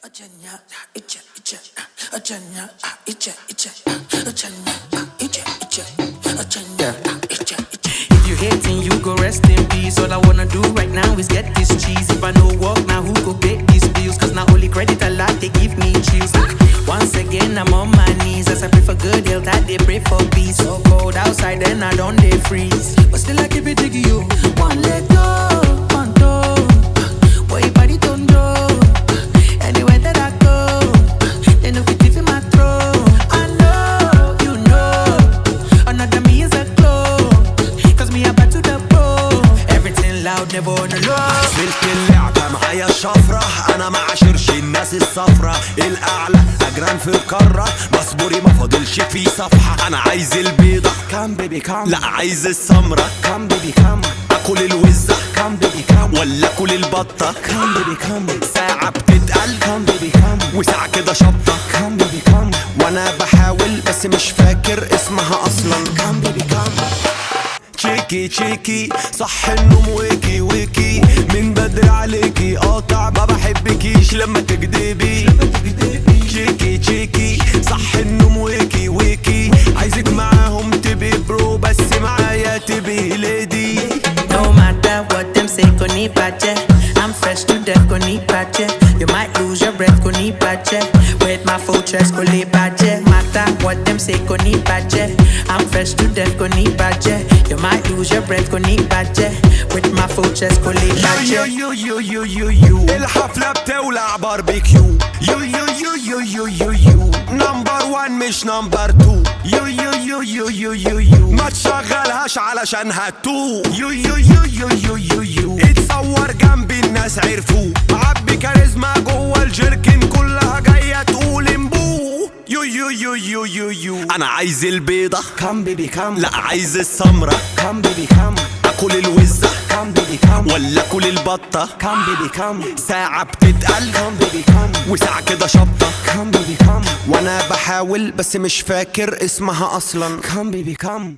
If you hating, you go rest in peace. All I wanna do right now is get this cheese. If I no work now, who go pay these bills? Cause not only credit a lot, they give me chills. Once again, I'm on my knees. As I pray for good health, I they pray for peace. So cold outside, then I don't they freeze. But still I keep it digging you. One leg go, one toe. Boy, your body don't go. Anywhere that I go, they know fit in my throat. I know, you know, another me is a glow. Cause me about to the bone. Everything loud, never on the low. سلك اللعبة معايا الشفرة، أنا ما عاشرش الناس الصفرة الأعلى أجران في القارة، مصبوري ما فاضلش في صفحة. أنا عايز البيضة كام بيبي كام، لا عايز السمرة كام بيبي كام، أكل الوزة كام بيبي كام، ولا أكل البطة كام بيبي كام. ساعة بتتقل كام بيبي كام، وساعة كده شطة كام بيبي كام، وأنا بحاول بس مش فاكر اسمها أصلا كام بيبي كام. تشيكي تشيكي صح النوم ويكي ويكي، من بدري عليكي قاطع ما بحبكيش لما تكدبي. تشيكي تشيكي صح النوم ويكي ويكي، عايزك معاهم تبي برو بس معايا تبي ليدي. No matter what them say, go need budget. I'm fresh to death, go need budget. You might lose your breath, go need budget. With my full chest, go need budget. Matter what them say, go need budget. I'm fresh to death, go need budget. You might lose your breath, go need budget. With my full chest, go need budget. يو الحفلة بتولع باربيكيو. يو نمبر 1 مش نمبر 2. يو ما تشغلهاش علشان هتو. يو اتصور جنبي الناس عرفوه، عبي كاريزما جوه الجيركن كلها جاية تقول امبو. يو انا عايز البيضة كام بيبي كام، لا عايز السمرة كام بيبي كام، اكل الوزة كام بيبي كام، ولا اكل البطة كام بيبي كام. ساعة بتتقل كام بيبي كام، وساعة كده شطة كام بيبي كام، وانا بحاول بس مش فاكر اسمها اصلا كام بيبي كام.